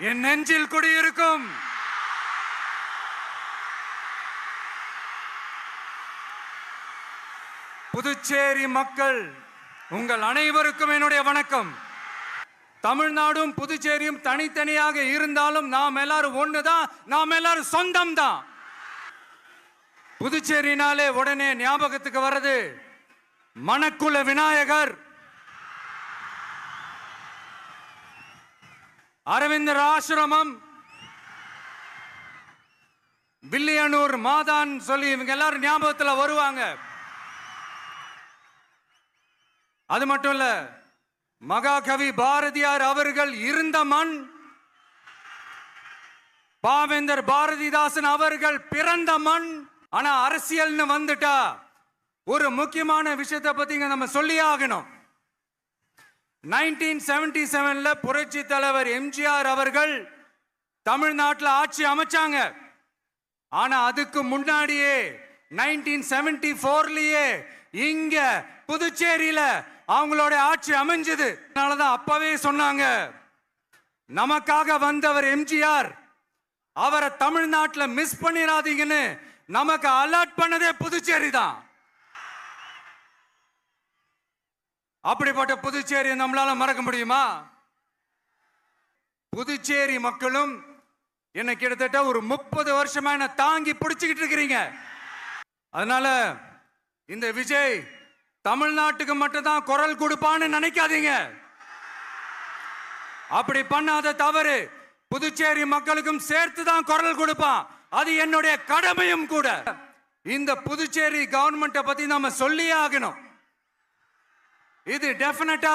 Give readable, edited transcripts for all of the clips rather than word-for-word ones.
என் நெஞ்சில் குடியிருக்கும் புதுச்சேரி மக்கள் உங்கள் அனைவருக்கும் என்னுடைய வணக்கம். தமிழ்நாடும் புதுச்சேரியும் தனித்தனியாக இருந்தாலும் நாம் எல்லாரும் ஒண்ணுதான், நாம் எல்லாரும் சொந்தம் தான். புதுச்சேரினாலே உடனே ஞாபகத்துக்கு வர்றது மணக்குள விநாயகர், அரவிந்தர் ஆசிரமம், வில்லியனூர் மாதான் சொல்லி இவங்க எல்லாரும் ஞாபகத்தில் வருவாங்க. அது மட்டும் இல்ல, மகாகவி பாரதியார் அவர்கள் இருந்த மண், பாவேந்தர் பாரதிதாசன் அவர்கள் பிறந்த மண். ஆனா அரசியல்னு வந்துட்டா ஒரு முக்கியமான விஷயத்தை பத்தி நம்ம சொல்லி ஆகணும். 1977ல புரட்சி தலைவர் எம்ஜிஆர் அவர்கள் தமிழ்நாட்டில் ஆட்சி அமைச்சாங்க. ஆனா அதுக்கு முன்னாடியே 1974லயே இங்க புதுச்சேரியில அவங்களோட ஆட்சி அமைஞ்சது. அதனாலதான் அப்பவே சொன்னாங்க, நமக்காக வந்தவர் எம்ஜிஆர், அவரை தமிழ்நாட்டில் மிஸ் பண்ணிடாதீங்கன்னு நமக்கு அலர்ட் பண்ணதே புதுச்சேரி தான். அப்படிப்பட்ட புதுச்சேரி நம்மளால மறக்க முடியுமா? புதுச்சேரி மக்களும் என்ன கிட்டத்தட்ட ஒரு 30 வருஷமா என்ன தாங்கி பிடிச்சுக்கிட்டு இருக்கிறீங்க. அதனால இந்த விஜய் தமிழ்நாட்டுக்கு மட்டும்தான் குரல் கொடுப்பான்னு நினைக்காதீங்க. அப்படி பண்ணாத தவறு புதுச்சேரி மக்களுக்கும் சேர்த்து தான் குரல் கொடுப்பான். அது என்னுடைய கடமையும் கூட. இந்த புதுச்சேரி கவர்மெண்ட்டை பத்தி நாம சொல்லியே ஆகணும். இது டெஃபினட்டா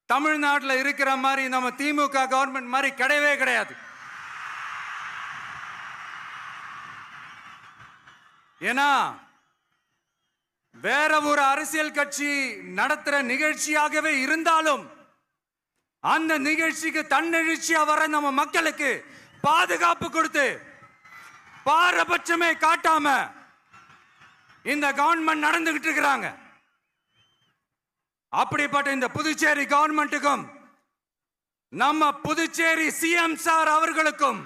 தமிழ்நாட்டில் இருக்கிற மாதிரி நம்ம திமுக கவர்மெண்ட் மாதிரி கிடையவே கிடையாது. ஏன்னா வேற ஒரு அரசியல் கட்சி நடத்துற நிகழ்ச்சியாகவே இருந்தாலும் அந்த நிகழ்ச்சிக்கு தன்னெழுச்சியா வர நம்ம மக்களுக்கு பாதுகாப்பு கொடுத்து பாரபட்சமே காட்டாம இந்த கவர்மெண்ட் நடந்துகிட்டு இருக்கிறாங்க. அப்படிப்பட்ட இந்த புதுச்சேரி கவர்மெண்ட்டுக்கும் நம்ம புதுச்சேரி சிஎம் சார் அவர்களுக்கும்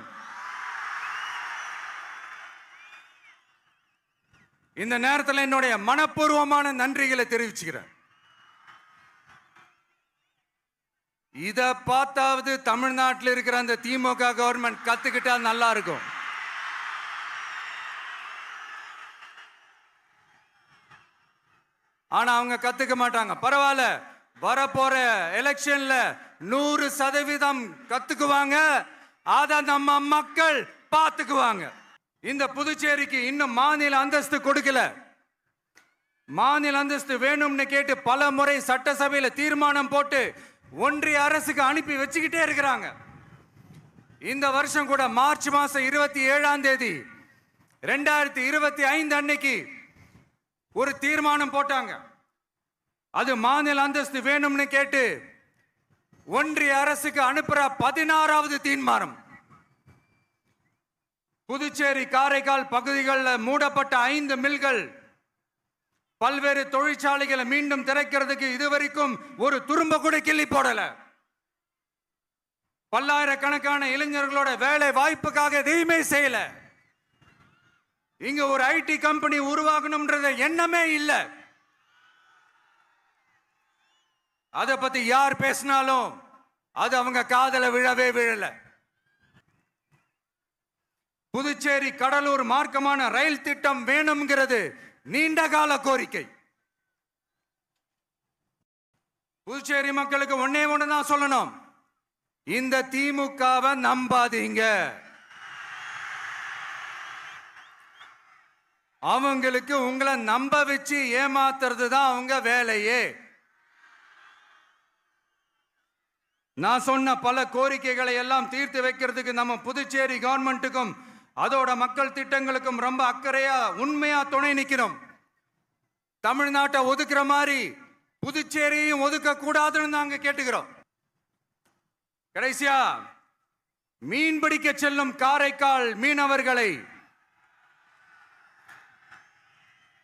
இந்த நேரத்தில் என்னுடைய மனப்பூர்வமான நன்றிகளை தெரிவிச்சுக்கிறேன். இத பார்த்தாவது தமிழ்நாட்டில் இருக்கிற அந்த திமுக கவர்மெண்ட் கத்துக்கிட்டா நல்லா இருக்கும். ஆனா அவங்க கத்துக்க மாட்டாங்க. பரவாயில்ல, வரப்போற எலெக்ஷன்ல 100% கத்துக்குவாங்க. அத நம்ம மக்கள் பார்த்துக்குவாங்க. இந்த புதுச்சேரிக்கு இன்னும் மாநில அந்தஸ்து கொடுக்கல. மாநில அந்தஸ்து வேணும்னு கேட்டு பல முறை சட்டசபையில தீர்மானம் போட்டு ஒன்றிய அரசுக்கு அனுப்பி வச்சுக்கிட்டே இருக்கிறாங்க. இந்த வருஷம் கூட மார்ச் மாசம் 27ஆம் தேதி 2025 அன்னைக்கு ஒரு தீர்மானம் போட்டாங்க. அது மாநில அந்தஸ்து வேணும்னு கேட்டு ஒன்றிய அரசுக்கு அனுப்புற 16வது தீர்மானம். புதுச்சேரி காரைக்கால் பகுதிகளில் மூடப்பட்ட 5 மில்கள், பல்வேறு தொழிற்சாலைகளை மீண்டும் திறக்கிறதுக்கு இதுவரைக்கும் ஒரு துரும்ப கூட கிள்ளி போடல. பல்லாயிரக்கணக்கான இளைஞர்களோட வேலை வாய்ப்புக்காக எதையுமே செய்யல. இங்க ஒரு ஐடி கம்பெனி உருவாகணும்ன்றது எண்ணமே இல்லை. அதை பத்தி யார் பேசினாலும் அது அவங்க காதல விழவே விழல. புதுச்சேரி கடலூர் மார்க்கமான ரயில் திட்டம் வேணும்ங்கிறது நீண்ட கால கோரிக்கை. புதுச்சேரி மக்களுக்கு ஒன்னே ஒண்ணுதான் சொல்லணும், இந்த திமுகவை நம்பாதீங்க. அவங்களுக்கு உங்களை நம்ப வச்சு ஏமாத்துறது தான் அவங்க வேலையே. நான் சொன்ன பல கோரிக்கைகளை எல்லாம் தீர்த்து வைக்கிறதுக்கு நம்ம புதுச்சேரி கவர்மெண்ட்டுக்கும் அதோட மக்கள் திட்டங்களுக்கும் ரொம்ப அக்கறையா உண்மையா துணை நிற்கிறோம். தமிழ்நாட்டை ஒதுக்குற மாதிரி புதுச்சேரியும் ஒதுக்க கூடாதுன்னு நாங்க கேட்டுக்கிறோம். கடைசியா, மீன்பிடிக்க செல்லும் காரைக்கால் மீனவர்களை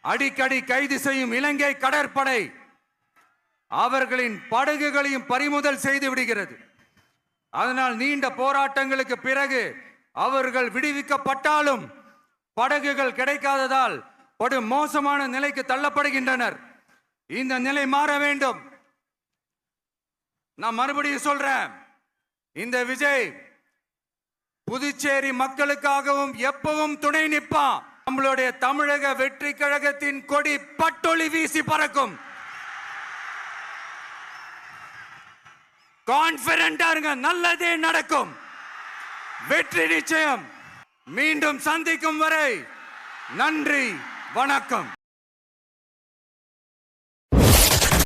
அடிக்கடி கைது செய்யும் இலங்கை கடற்படை அவர்களின் படகுகளையும் பறிமுதல் செய்து விடுகிறது. அதனால் நீண்ட போராட்டங்களுக்கு பிறகு அவர்கள் விடுவிக்கப்பட்டாலும் படகுகள் கிடைக்காததால் படு மோசமான நிலைக்கு தள்ளப்படுகின்றனர். இந்த நிலை மாற வேண்டும். நான் மறுபடியும் சொல்றேன், இந்த விஜய் புதுச்சேரி மக்களுக்காகவும் எப்பவும் துணை நிற்பான். நம்மளுடைய தமிழக வெற்றி கழகத்தின் கொடி பட்டொளி வீசி பறக்கும். கான்பிடென்டா இருங்க, நல்லதே நடக்கும். வெற்றி நிச்சயம். மீண்டும் சந்திக்கும் வரை நன்றி, வணக்கம்.